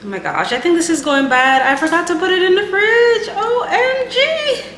Oh my gosh, I think this is going bad. I forgot to put it in the fridge. OMG.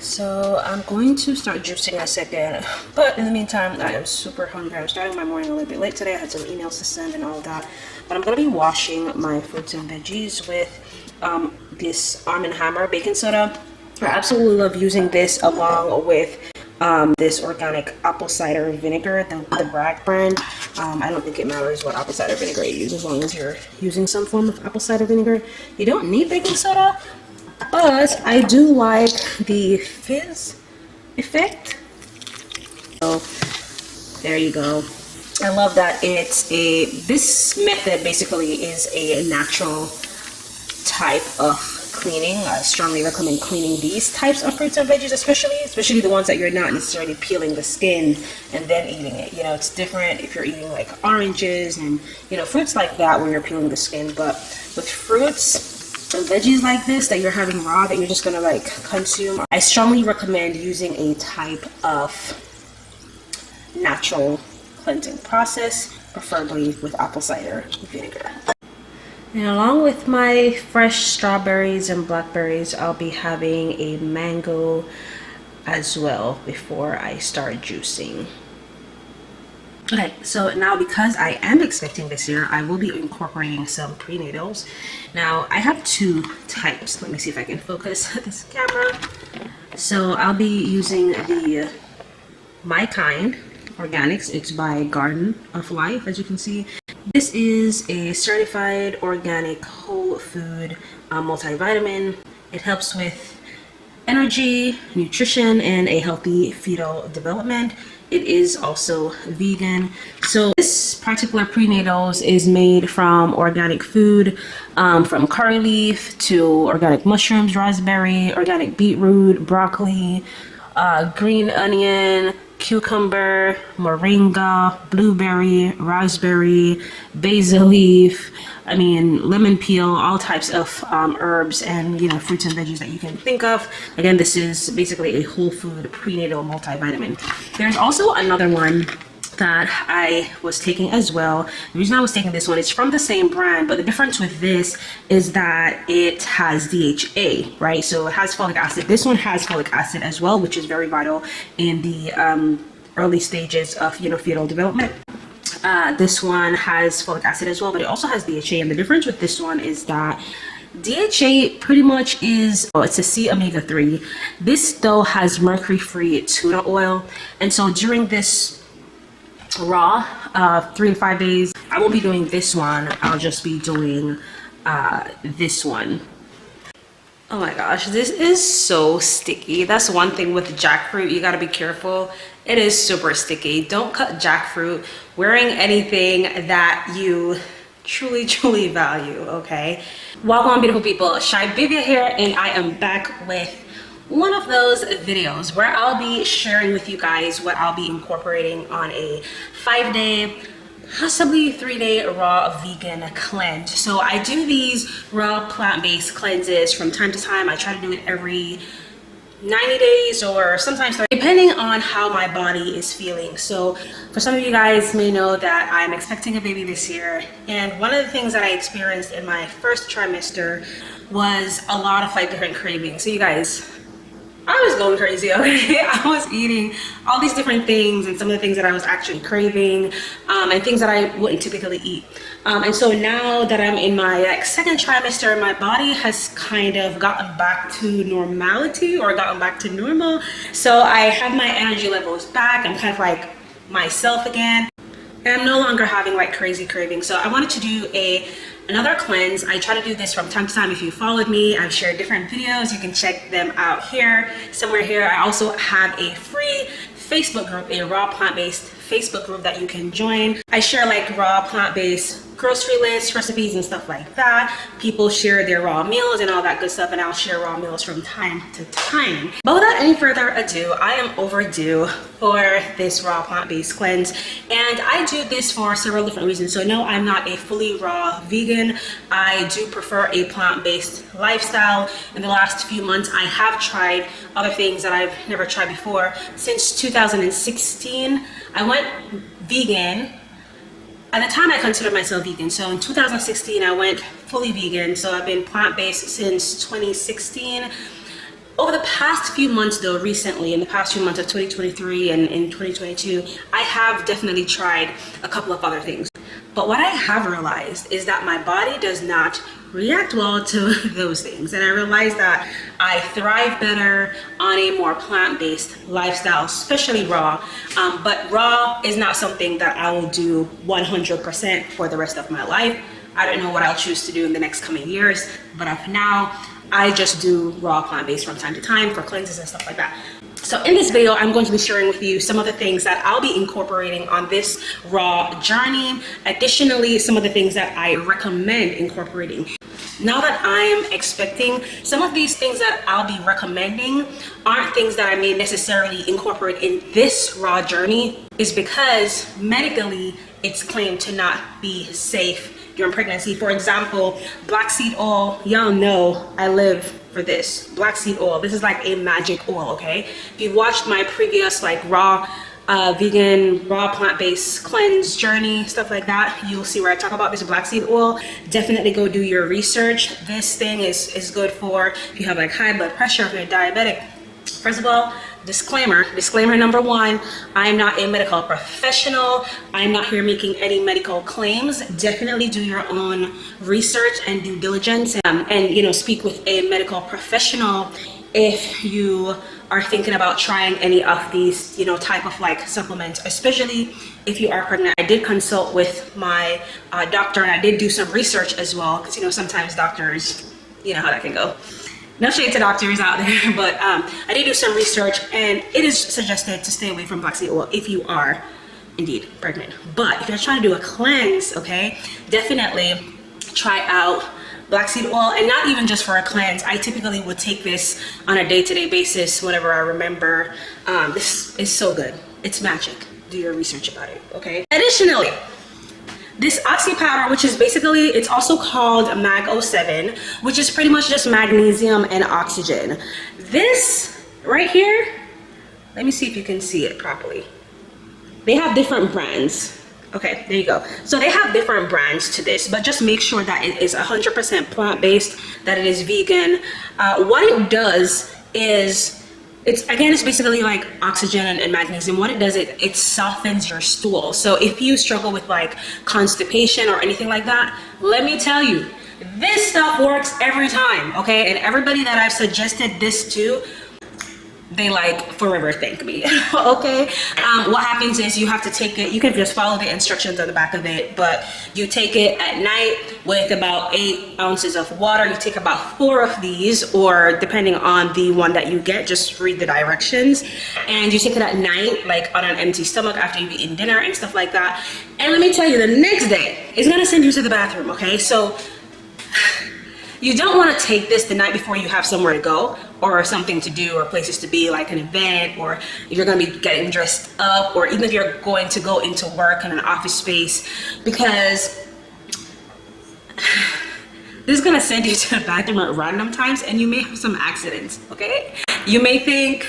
So I'm going to start juicing in a second, but in the meantime I am super hungry. I'm starting my morning a little bit late today. I had some emails to send and all that, but I'm going to be washing my fruits and veggies with this Arm & Hammer baking soda. I absolutely love using this along with this organic apple cider vinegar, the Bragg brand. I don't think it matters what apple cider vinegar you use as long as you're using some form of apple cider vinegar. You don't need baking soda, but I do like the fizz effect. So there you go. I love that this method basically is a natural type of cleaning. I strongly recommend cleaning these types of fruits and veggies, especially the ones that you're not necessarily peeling the skin and then eating it. You know, it's different if you're eating like oranges and, you know, fruits like that where you're peeling the skin. But with fruits and veggies like this that you're having raw, that you're just gonna like consume, I strongly recommend using a type of natural cleansing process, preferably with apple cider vinegar. And along with my fresh strawberries and blackberries, I'll be having a mango as well before I start juicing. Okay, so now because I am expecting this year, I will be incorporating some prenatals. Now I have two types. Let me see if I can focus this camera. So I'll be using the My Kind Organics. It's by Garden of Life, as you can see. This is a certified organic whole food multivitamin. It helps with energy, nutrition, and a healthy fetal development. It is also vegan. So this particular prenatals is made from organic food, from curry leaf to organic mushrooms, raspberry, organic beetroot, broccoli, green onion, cucumber, moringa, blueberry, raspberry, basil leaf, lemon peel, all types of herbs and, you know, fruits and veggies that you can think of. Again, this is basically a whole food prenatal multivitamin. There's also another one that I was taking as well. The reason I was taking this one is from the same brand, but the difference with this is that it has DHA, right? So it has folic acid. This one has folic acid as well, which is very vital in the early stages of, you know, fetal development. This one has folic acid as well, but it also has DHA, and the difference with this one is that DHA pretty much is, it's a C omega-3. This though has mercury-free tuna oil, and so during this raw 3 to 5 days, I won't be doing this one. I'll just be doing this one. Oh my gosh, this is so sticky. That's one thing with jackfruit, you gotta be careful. It is super sticky. Don't cut jackfruit wearing anything that you truly value, okay? Welcome, beautiful people. Shy-Bivia here, and I am back with one of those videos where I'll be sharing with you guys what I'll be incorporating on a 5-day, possibly 3-day raw vegan cleanse. So I do these raw plant-based cleanses from time to time. I try to do it every 90 days or sometimes 30, depending on how my body is feeling. So for some of you guys may know that I'm expecting a baby this year, and one of the things that I experienced in my first trimester was a lot of like different cravings. So you guys, I was going crazy, okay? I was eating all these different things, and some of the things that I was actually craving, and things that I wouldn't typically eat. And so now that I'm in my second trimester, my body has kind of gotten back to normality, or gotten back to normal. So I have my energy levels back. I'm kind of like myself again. And I'm no longer having like crazy cravings. So I wanted to do another cleanse. I try to do this from time to time. If you followed me, I've shared different videos. You can check them out here, somewhere here. I also have a free Facebook group, a raw plant-based Facebook group that you can join. I share like raw plant-based grocery lists, recipes, and stuff like that. People share their raw meals and all that good stuff, and I'll share raw meals from time to time. But without any further ado, I am overdue for this raw plant-based cleanse, and I do this for several different reasons. So no, I'm not a fully raw vegan. I do prefer a plant-based lifestyle. In the last few months, I have tried other things that I've never tried before. Since 2016, I went vegan. At the time, I considered myself vegan. So in 2016, I went fully vegan. So I've been plant-based since 2016. Over the past few months, though, recently, in the past few months of 2023 and in 2022, I have definitely tried a couple of other things. But what I have realized is that my body does not react well to those things. And I realized that I thrive better on a more plant-based lifestyle, especially raw. But raw is not something that I will do 100% for the rest of my life. I don't know what I'll choose to do in the next coming years, but for now, I just do raw plant-based from time to time for cleanses and stuff like that. So in this video, I'm going to be sharing with you some of the things that I'll be incorporating on this raw journey. Additionally, some of the things that I recommend incorporating. Now that I'm expecting, some of these things that I'll be recommending aren't things that I may necessarily incorporate in this raw journey, is because medically it's claimed to not be safe during pregnancy. For example, black seed oil, y'all know I live for this. Black seed oil, this is like a magic oil, okay? If you watched my previous like raw vegan, raw plant-based cleanse journey, stuff like that, you'll see where I talk about this black seed oil. Definitely go do your research. This thing is good for if you have like high blood pressure, if you're diabetic. First of all, disclaimer number one, I'm not a medical professional. I'm not here making any medical claims. Definitely do your own research and due diligence, and you know, speak with a medical professional if you are thinking about trying any of these, you know, type of like supplements, especially if you are pregnant. I did consult with my doctor, and I did do some research as well, because you know, sometimes doctors, you know how that can go. No shade to doctors out there, but I did do some research, and it is suggested to stay away from black seed oil if you are indeed pregnant. But if you're trying to do a cleanse, okay, definitely try out black seed oil, and not even just for a cleanse. I typically would take this on a day-to-day basis whenever I remember. This is so good. It's magic. Do your research about it, okay? Additionally, this oxy powder, which is basically, it's also called Mag 07, which is pretty much just magnesium and oxygen. This right here, let me see if you can see it properly. They have different brands. Okay, there you go. So they have different brands to this, but just make sure that it is 100% plant-based, that it is vegan. What it does is, it's basically like oxygen and magnesium. What it does, it softens your stool. So if you struggle with like constipation or anything like that, let me tell you, this stuff works every time, okay? And everybody that I've suggested this to, they like forever thank me. Okay, what happens is you have to take it, you can just follow the instructions on the back of it, but you take it at night with about 8 ounces of water. You take about 4 of these, or depending on the one that you get, just read the directions, and you take it at night, like on an empty stomach after you've eaten dinner and stuff like that. And let me tell you, the next day it's gonna send you to the bathroom, okay? So you don't want to take this the night before you have somewhere to go or something to do or places to be, like an event, or if you're going to be getting dressed up, or even if you're going to go into work in an office space, because this is going to send you to the bathroom at random times, and you may have some accidents, okay? You may think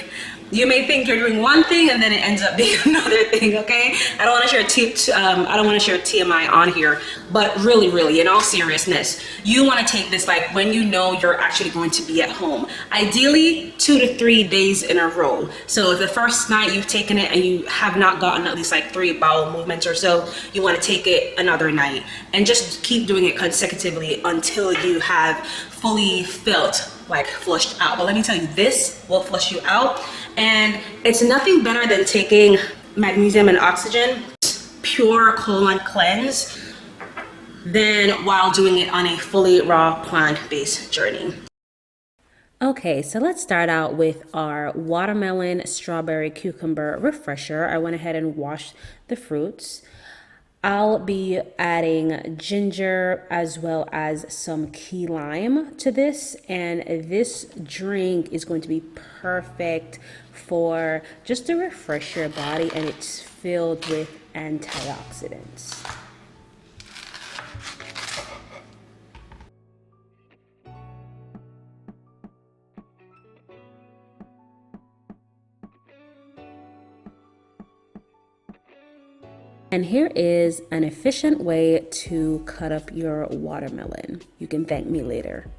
you're doing one thing and then it ends up being another thing, okay? I don't want to share TMI on here, but really, in all seriousness, you want to take this like when you know you're actually going to be at home. Ideally, 2 to 3 days in a row. So if the first night you've taken it and you have not gotten at least like 3 bowel movements or so, you want to take it another night, and just keep doing it consecutively until you have fully felt like flushed out. But let me tell you, this will flush you out, and it's nothing better than taking magnesium and oxygen, pure colon cleanse, than while doing it on a fully raw plant-based journey. Okay, so let's start out with our watermelon, strawberry, cucumber refresher. I went ahead and washed the fruits. I'll be adding ginger as well as some key lime to this, and this drink is going to be perfect for just to refresh your body, and it's filled with antioxidants. And here is an efficient way to cut up your watermelon. You can thank me later.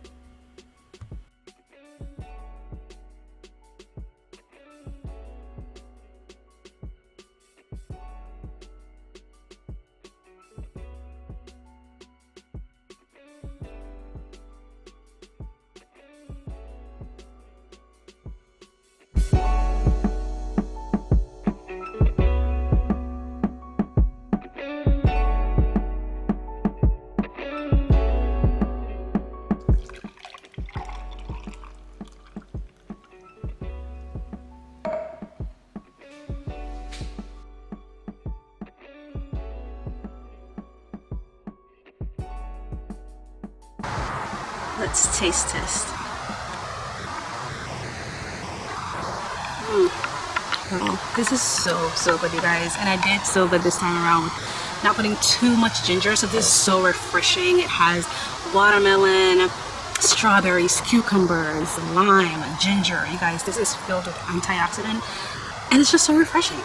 Let's taste test. Oh, this is so good, you guys. And I did so good this time around with not putting too much ginger, so this is so refreshing. It has watermelon, strawberries, cucumbers, lime, ginger. You guys, this is filled with antioxidant, and it's just so refreshing.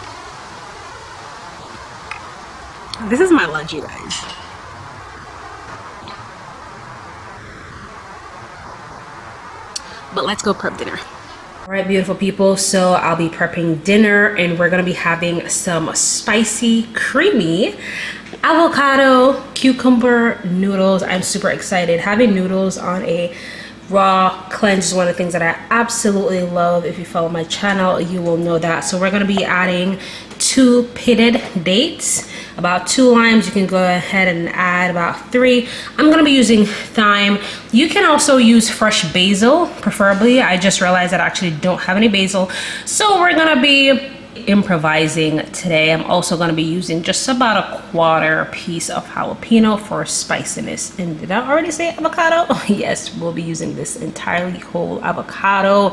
This is my lunch, you guys. But let's go prep dinner. All right, beautiful people, so I'll be prepping dinner, and we're gonna be having some spicy, creamy avocado cucumber noodles. I'm super excited. Having noodles on a raw cleanse is one of the things that I absolutely love. If you follow my channel, you will know that. So we're gonna be adding 2 pitted dates, about 2 limes. You can go ahead and add about 3. I'm gonna be using thyme. You can also use fresh basil, preferably. I just realized that I actually don't have any basil, so we're gonna be improvising today. I'm also going to be using just about 1/4 piece of jalapeno for spiciness. And did I already say avocado? Oh, yes, we'll be using this entirely whole avocado.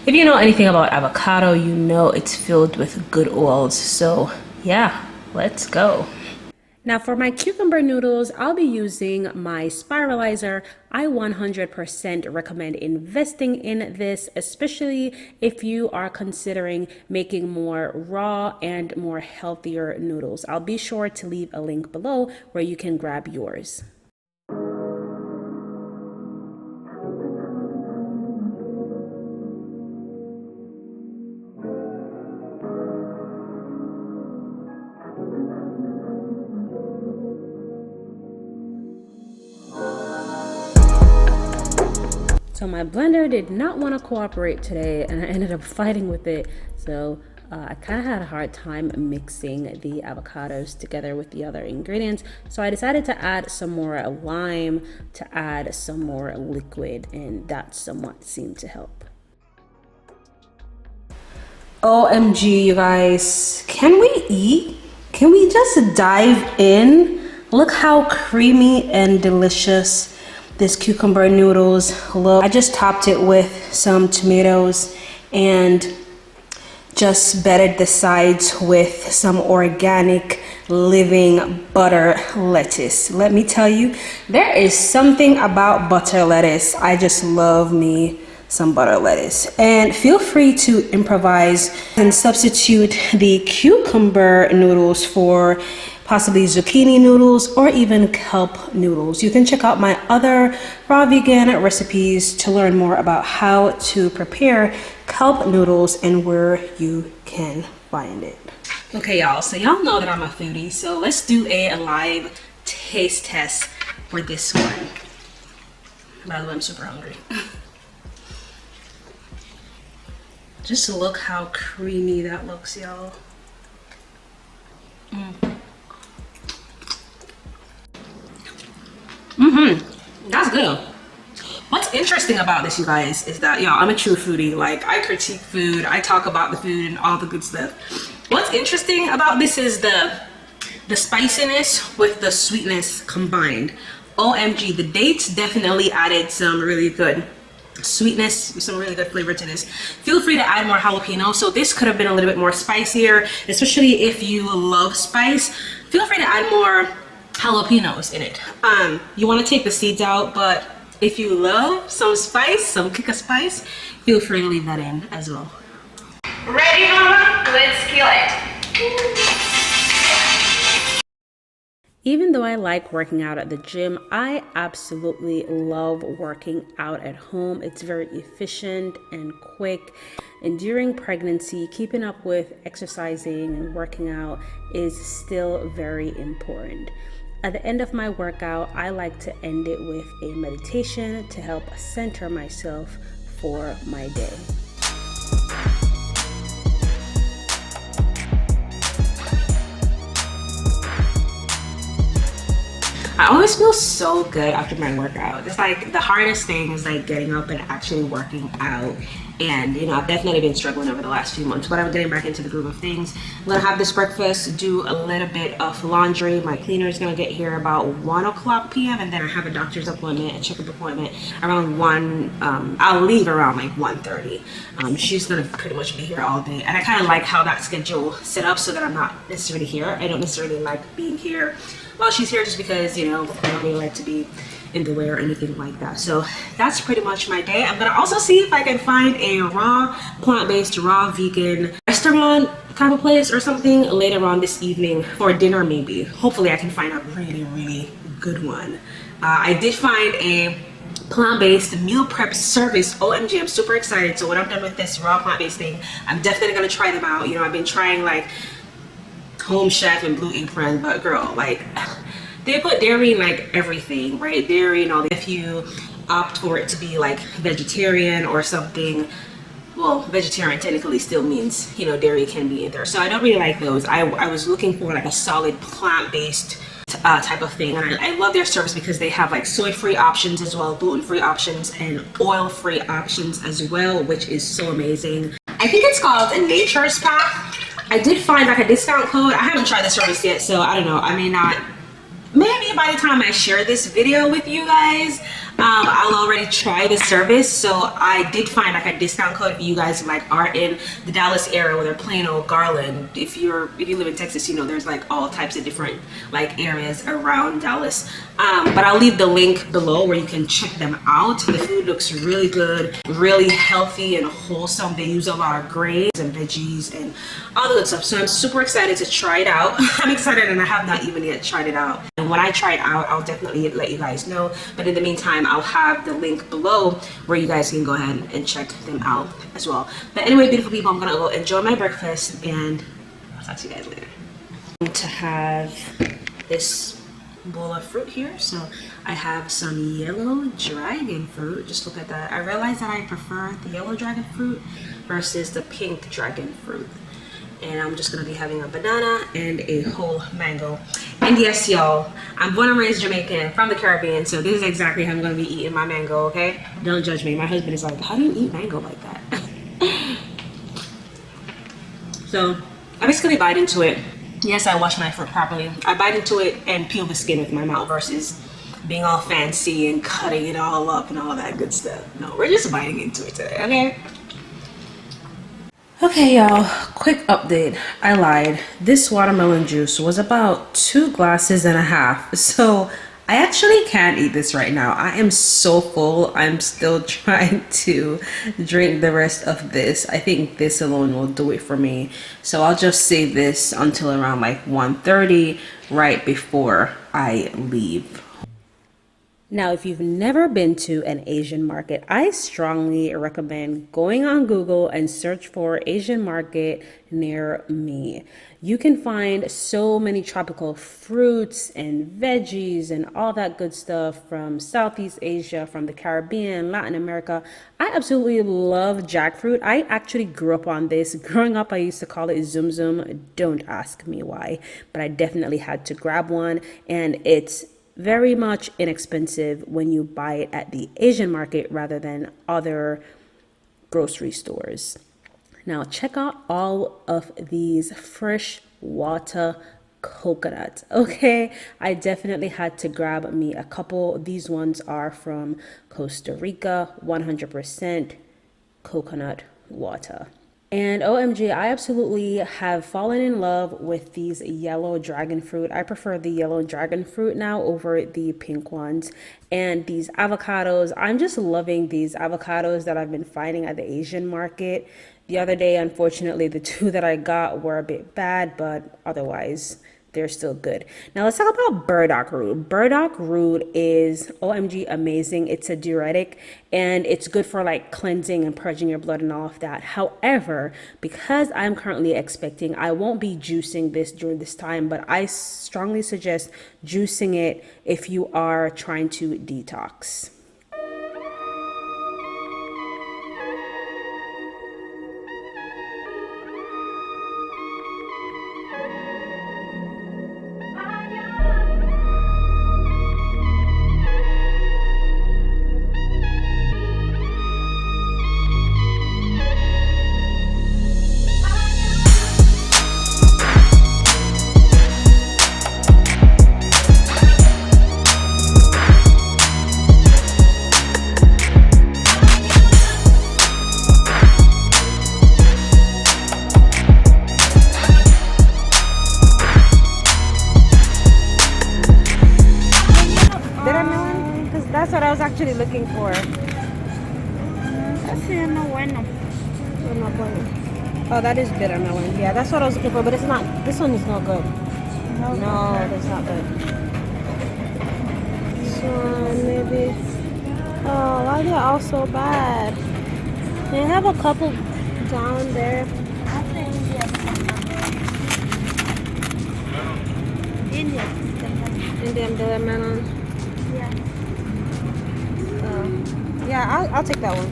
If you know anything about avocado, you know it's filled with good oils. So yeah, let's go. Now for my cucumber noodles, I'll be using my spiralizer. I 100% recommend investing in this, especially if you are considering making more raw and more healthier noodles. I'll be sure to leave a link below where you can grab yours. So my blender did not want to cooperate today, and I ended up fighting with it. So I kind of had a hard time mixing the avocados together with the other ingredients. So I decided to add some more lime to add some more liquid, and that somewhat seemed to help. OMG, you guys, can we eat? Can we just dive in? Look how creamy and delicious this cucumber noodles look. I just topped it with some tomatoes and just bedded the sides with some organic living butter lettuce. Let me tell you, there is something about butter lettuce. I just love me some butter lettuce. And feel free to improvise and substitute the cucumber noodles for possibly zucchini noodles or even kelp noodles. You can check out my other raw vegan recipes to learn more about how to prepare kelp noodles and where you can find it. Okay, y'all, so y'all know that I'm a foodie, so let's do a live taste test for this one. By the way, I'm super hungry. Just look how creamy that looks, y'all. That's good. What's interesting about this, you guys, is that, I'm a true foodie. Like, I critique food, I talk about the food and all the good stuff. What's interesting about this is the spiciness with the sweetness combined. OMG, the dates definitely added some really good sweetness, some really good flavor to this. Feel free to add more jalapeno. So this could have been a little bit more spicier, especially if you love spice. Feel free to add more jalapenos in it. You want to take the seeds out, but if you love some spice, some kick of spice, feel free to leave that in as well. Ready, mama? Let's kill it. Even though I like working out at the gym, I absolutely love working out at home. It's very efficient and quick. And during pregnancy, keeping up with exercising and working out is still very important. At the end of my workout, I like to end it with a meditation to help center myself for my day. I always feel so good after my workout. It's like the hardest thing is like getting up and actually working out. And I've definitely been struggling over the last few months, but I'm getting back into the groove of things. I'm gonna have this breakfast, do a little bit of laundry. My cleaner is gonna get here about 1 o'clock p.m. and then I have a doctor's appointment, a checkup appointment around 1. I'll leave around like 1:30. She's gonna pretty much be here all day, and I kind of like how that schedule set up so that I'm not necessarily here. I don't necessarily like being here while she's here, just because I don't really like to be in the way or anything like that. So that's pretty much my day. I'm gonna also see if I can find a raw, plant-based, raw vegan restaurant type of place or something later on this evening for dinner maybe. Hopefully I can find a really, really good one. I did find a plant-based meal prep service. OMG, I'm super excited. So when I'm done with this raw plant-based thing, I'm definitely gonna try them out. I've been trying like Home Chef and Blue Apron, but girl, like, they put dairy in like everything, right? Dairy and all that. If you opt for it to be like vegetarian or something, well, vegetarian technically still means, dairy can be in there. So I don't really like those. I was looking for like a solid plant-based type of thing. And I love their service because they have like soy-free options as well, gluten-free options, and oil-free options as well, which is so amazing. I think it's called a Nature's Path. I did find like a discount code. I haven't tried the service yet, so I don't know. I may not. Maybe by the time I share this video with you guys, I'll already try the service. So I did find like a discount code if you guys like are in the Dallas area where they're playing old Garland. If you live in Texas, there's like all types of different like areas around Dallas. But I'll leave the link below where you can check them out. The food looks really good, really healthy and wholesome. They use a lot of grains and veggies and all the good stuff. So I'm super excited to try it out. I'm excited, and I have not even yet tried it out. And when I try it out, I'll definitely let you guys know. But in the meantime, I'll have the link below where you guys can go ahead and check them out as well. But anyway, beautiful people, I'm gonna go enjoy my breakfast, and I'll talk to you guys later. To have this bowl of fruit here. So I have some yellow dragon fruit. Just look at that. I realized that I prefer the yellow dragon fruit versus the pink dragon fruit. And I'm just gonna be having a banana and a whole mango. And yes, y'all, I'm born and raised Jamaican from the Caribbean, so this is exactly how I'm gonna be eating my mango, okay? Don't judge me. My husband is like, how do you eat mango like that? So I basically bite into it. Yes, I wash my fruit properly. I bite into it and peel the skin with my mouth versus being all fancy and cutting it all up and all that good stuff. No, we're just biting into it today, okay? Okay, y'all, quick update. I lied. This watermelon juice was about 2.5 glasses. So I actually can't eat this right now. I am so full. I'm still trying to drink the rest of this. I think this alone will do it for me. So I'll just save this until around like 1:30, right before I leave. Now, if you've never been to an Asian market, I strongly recommend going on Google and search for Asian market near me. You can find so many tropical fruits and veggies and all that good stuff from Southeast Asia, from the Caribbean, Latin America. I absolutely love jackfruit. I actually grew up on this. Growing up, I used to call it Zum Zum. Don't ask me why, but I definitely had to grab one, and it's very much inexpensive when you buy it at the Asian market rather than other grocery stores. Now check out all of these fresh water coconuts. Okay, I definitely had to grab me a couple. These ones are from Costa Rica, 100% coconut water. And OMG, I absolutely have fallen in love with these yellow dragon fruit. I prefer the yellow dragon fruit now over the pink ones. And these avocados, I'm just loving these avocados that I've been finding at the Asian market. The other day, unfortunately, the two that I got were a bit bad, but otherwise, they're still good. Now let's talk about burdock root. Burdock root is OMG amazing. It's a diuretic and it's good for like cleansing and purging your blood and all of that. However, because I'm currently expecting, I won't be juicing this during this time, but I strongly suggest juicing it if you are trying to detox. That's what I was actually looking for. Oh, that is bitter melon. Yeah, that's what I was looking for, but it's not. This one is not good. No, that's not good. This one, maybe. Oh, why are they all so bad? They have a couple down there. Indian bitter melon. Yeah, I'll take that one.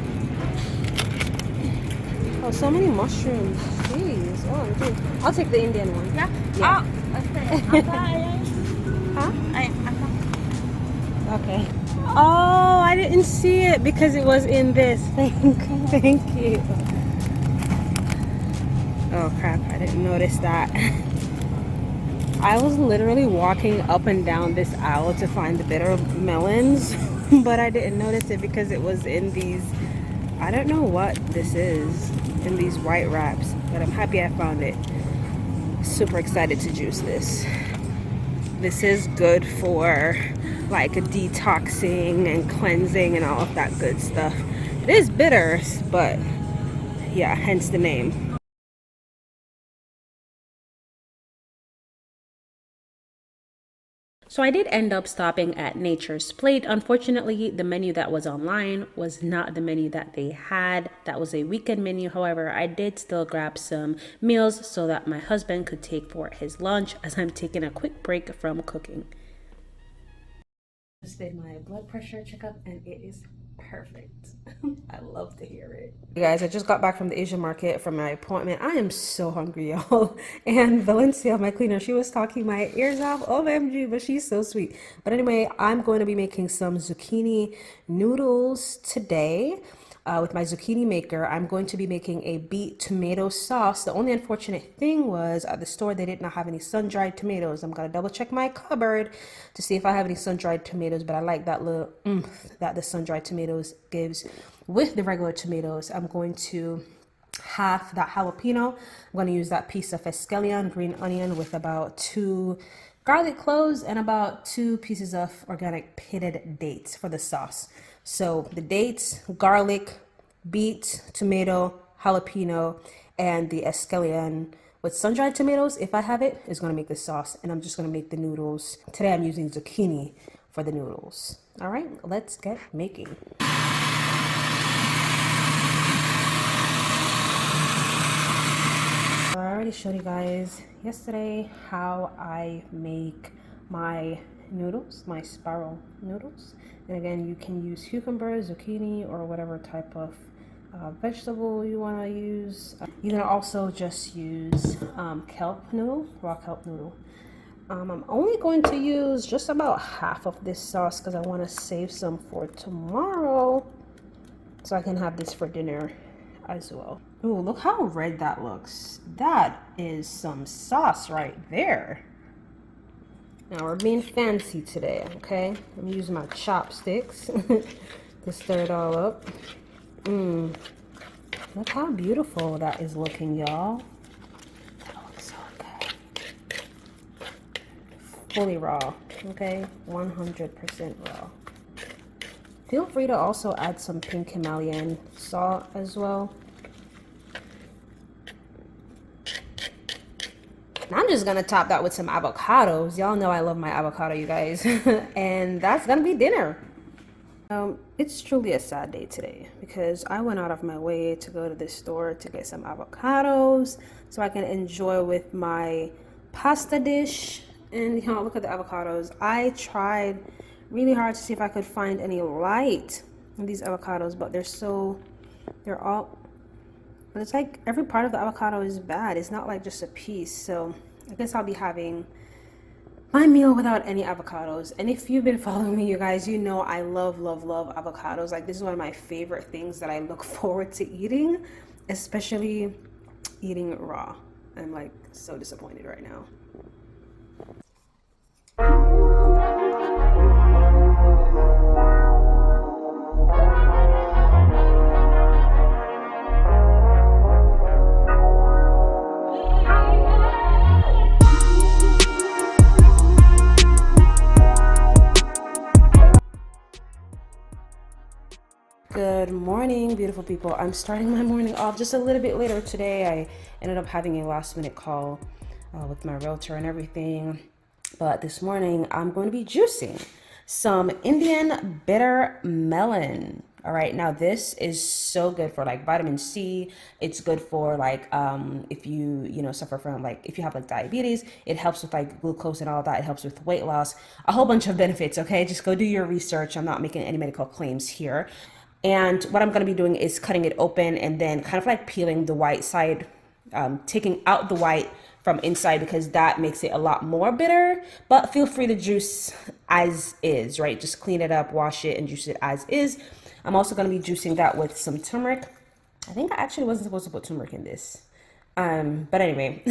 Oh, so many mushrooms. Jeez. Oh, geez. I'll take the Indian one. Yeah. Yeah. Oh, Okay. Oh, I didn't see it because it was in this. Thank you. Oh crap, I didn't notice that. I was literally walking up and down this aisle to find the bitter melons, but I didn't notice it because it was in these, I don't know what this is, in these white wraps, but I'm happy I found it. Super excited to juice this. This is good for like detoxing and cleansing and all of that good stuff. It is bitter, but yeah, hence the name. So I did end up stopping at Nature's Plate. Unfortunately, the menu that was online was not the menu that they had. That was a weekend menu. However, I did still grab some meals so that my husband could take for his lunch as I'm taking a quick break from cooking. Just did my blood pressure checkup and it is perfect. I love to hear it. You guys, I just got back from the Asian market from my appointment. I am so hungry, y'all. And Valencia, my cleaner, she was talking my ears off. OMG, but she's so sweet. But anyway, I'm going to be making some zucchini noodles today. With my zucchini maker, I'm going to be making a beet tomato sauce. The only unfortunate thing was at the store, they did not have any sun-dried tomatoes. I'm going to double check my cupboard to see if I have any sun-dried tomatoes, but I like that little oomph that the sun-dried tomatoes gives. With the regular tomatoes, I'm going to half that jalapeno. I'm going to use that piece of escallion, green onion, with about 2 garlic cloves and about 2 pieces of organic pitted dates for the sauce. So the dates, garlic, beet, tomato, jalapeno, and the escallion with sun-dried tomatoes, if I have it, is going to make the sauce. And I'm just going to make the noodles. Today I'm using zucchini for the noodles. All right, let's get making. I already showed you guys yesterday how I make my noodles, my spiral noodles. And again, you can use cucumber, zucchini, or whatever type of vegetable you want to use. You can also just use kelp noodle, raw kelp noodle. I'm only going to use just about half of this sauce because I want to save some for tomorrow so I can have this for dinner as well. Ooh, look how red that looks. That is some sauce right there. Now we're being fancy today, okay? I'm using my chopsticks to stir it all up. Look how beautiful that is looking, y'all. That looks so good. Fully raw, okay? 100% raw. Feel free to also add some pink Himalayan salt as well. And I'm just gonna top that with some avocados. Y'all know I love my avocado, you guys. And that's gonna be dinner. It's truly a sad day today because I went out of my way to go to the store to get some avocados so I can enjoy with my pasta dish. And you know, look at the avocados. I tried really hard to see if I could find any light in these avocados, but they're all, but it's like every part of the avocado is bad. It's not like just a piece. So I guess I'll be having my meal without any avocados. And if you've been following me, you guys, you know I love avocados. Like, this is one of my favorite things that I look forward to eating, especially eating raw. I'm like so disappointed right now. Good morning, beautiful people. I'm starting my morning off just a little bit later today. I ended up having a last minute call with my realtor and everything. But this morning I'm going to be juicing some Indian bitter melon. All right, now this is so good for like vitamin C. It's good for like if you suffer from like, if you have like diabetes, it helps with like glucose and all that. It helps with weight loss, a whole bunch of benefits. Okay, just go do your research. I'm not making any medical claims here. And what I'm going to be doing is cutting it open and then kind of like peeling the white side, taking out the white from inside because that makes it a lot more bitter. But feel free to juice as is, right? Just clean it up, wash it, and juice it as is. I'm also going to be juicing that with some turmeric. I think I actually wasn't supposed to put turmeric in this. But anyway,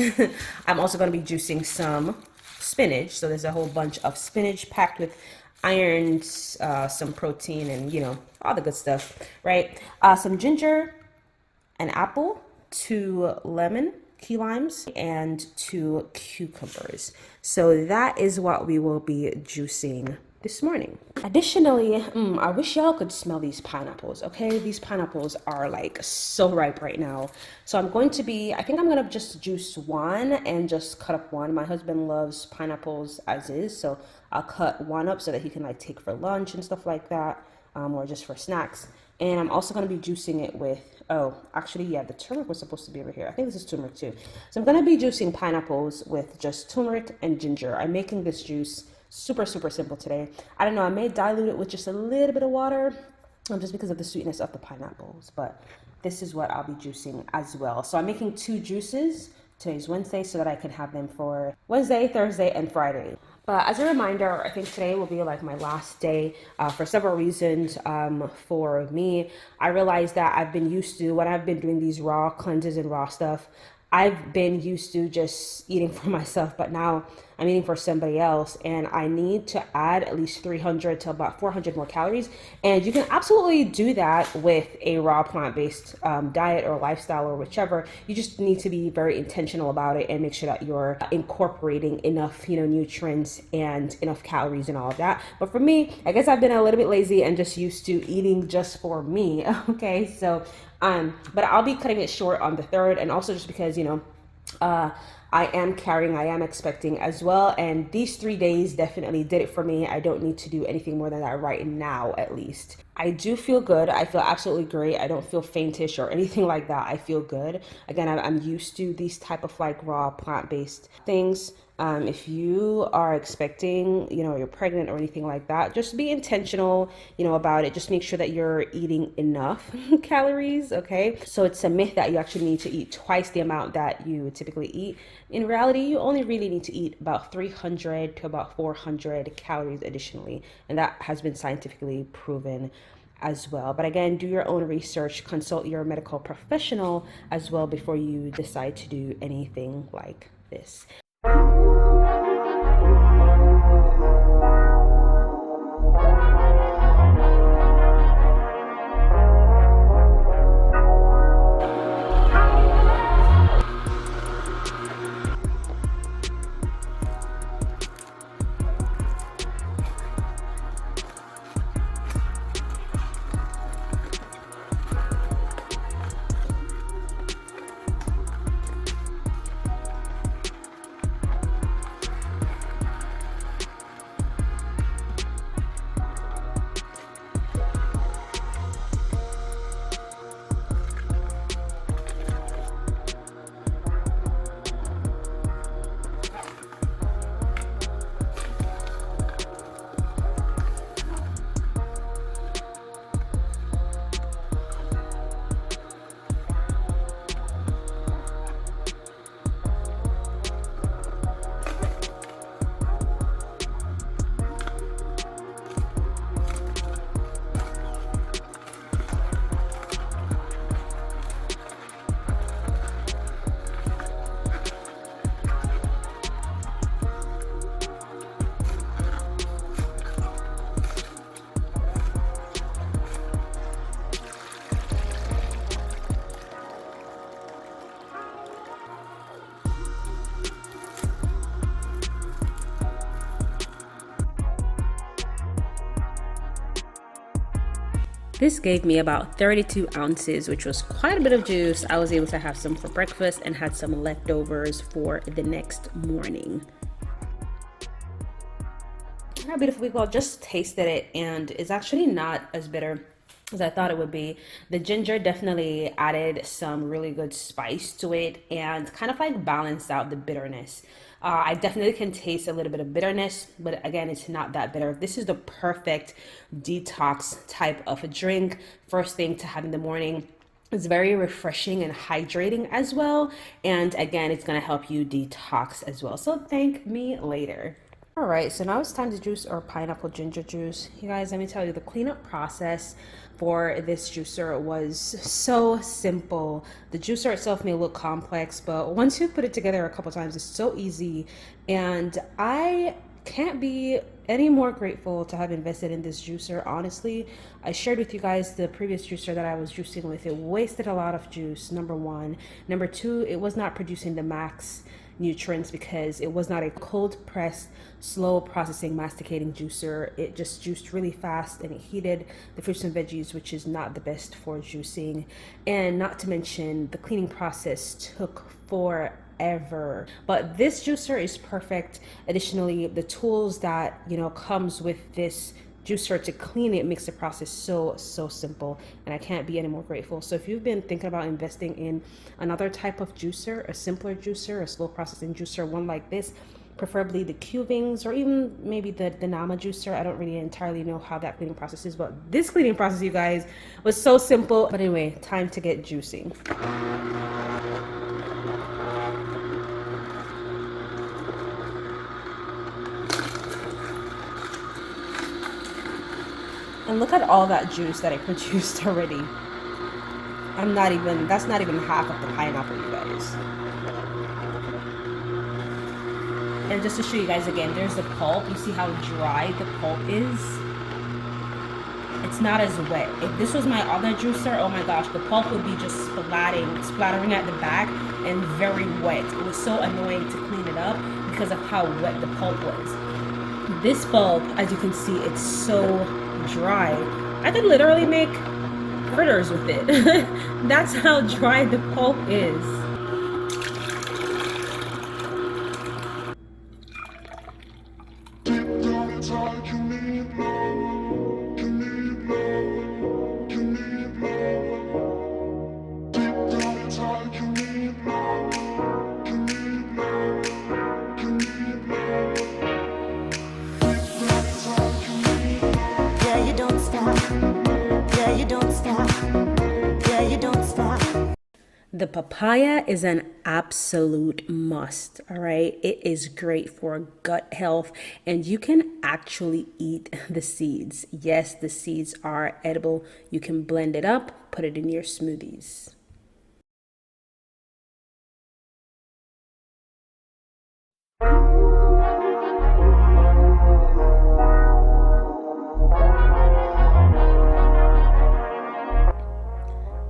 I'm also going to be juicing some spinach. So there's a whole bunch of spinach packed with irons, some protein, and all the good stuff, right? Some ginger, an apple, 2 lemon, key limes, and 2 cucumbers. So that is what we will be juicing this morning. Additionally, I wish y'all could smell these pineapples, okay? These pineapples are like so ripe right now. So I think I'm gonna just juice one and just cut up one. My husband loves pineapples as is, so I'll cut one up so that he can like take for lunch and stuff like that, or just for snacks. And I'm also gonna be juicing it with, the turmeric was supposed to be over here. I think this is turmeric too. So I'm gonna be juicing pineapples with just turmeric and ginger. I'm making this juice super simple today. I don't know, I may dilute it with just a little bit of water just because of the sweetness of the pineapples, but this is what I'll be juicing as well. So I'm making 2 juices. Today's Wednesday, so that I can have them for Wednesday, Thursday, and Friday. But as a reminder, I think today will be like my last day for several reasons. For me, I realized that I've been used to, when I've been doing these raw cleanses and raw stuff, I've been used to just eating for myself, but now I'm eating for somebody else, and I need to add at least 300 to about 400 more calories. And you can absolutely do that with a raw plant-based diet or lifestyle or whichever. You just need to be very intentional about it and make sure that you're incorporating enough, nutrients and enough calories and all of that. But for me, I guess I've been a little bit lazy and just used to eating just for me. Okay, so but I'll be cutting it short on the 3rd, and also just because I am carrying, I am expecting as well. And these 3 days definitely did it for me. I don't need to do anything more than that right now, at least. I do feel good. I feel absolutely great. I don't feel faintish or anything like that. I feel good. Again, I'm used to these type of like raw plant-based things. If you are expecting, you know, you're pregnant or anything like that, just be intentional, you know, about it. Just make sure that you're eating enough calories, okay? So it's a myth that you actually need to eat twice the amount that you typically eat. In reality, you only really need to eat about 300 to about 400 calories additionally, and that has been scientifically proven as well. But again, do your own research, consult your medical professional as well before you decide to do anything like this. This gave me about 32 ounces, which was quite a bit of juice. I was able to have some for breakfast and had some leftovers for the next morning. How beautiful people, just tasted it and it's actually not as bitter as I thought it would be. The ginger definitely added some really good spice to it and kind of like balanced out the bitterness. I definitely can taste a little bit of bitterness, but again, it's not that bitter. This is the perfect detox type of a drink. First thing to have in the morning. It's very refreshing and hydrating as well. And again, it's gonna help you detox as well. So thank me later. All right, so now it's time to juice our pineapple ginger juice. You guys, let me tell you, the cleanup process for this juicer was so simple. The juicer itself may look complex, but once you put it together a couple times, it's so easy. And I can't be any more grateful to have invested in this juicer. Honestly, I shared with you guys the previous juicer that I was juicing with. It wasted a lot of juice, number one. Number two, it was not producing the max nutrients because it was not a cold pressed, slow processing, masticating juicer. It just juiced really fast and it heated the fruits and veggies, which is not the best for juicing. And not to mention, the cleaning process took forever. But this juicer is perfect. Additionally, the tools that comes with this juicer to clean it makes the process so simple, and I can't be any more grateful. So if you've been thinking about investing in another type of juicer, a simpler juicer, a slow processing juicer, one like this, preferably the Cuvings or even maybe the Nama juicer. I don't really entirely know how that cleaning process is, but this cleaning process, you guys, was so simple. But anyway, time to get juicing. And look at all that juice that I produced already. That's not even half of the pineapple, you guys. And just to show you guys again, there's the pulp. You see how dry the pulp is? It's not as wet. If this was my other juicer, oh my gosh, the pulp would be just splattering at the back and very wet. It was so annoying to clean it up because of how wet the pulp was. This pulp, as you can see, it's so dry. I could literally make fritters with it. That's how dry the pulp is. Yeah, you don't stop. Yeah, you don't stop. Yeah, you don't stop. The papaya is an absolute must, all right? It is great for gut health, and you can actually eat the seeds. Yes, the seeds are edible. You can blend it up, put it in your smoothies.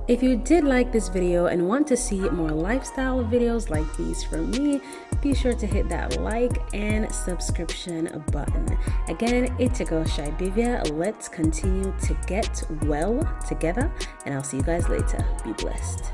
If you did like this video and want to see more lifestyle videos like these from me, be sure to hit that like and subscription button. Again, it's your girl Shy-Bivia. Let's continue to get well together, and I'll see you guys later. Be blessed.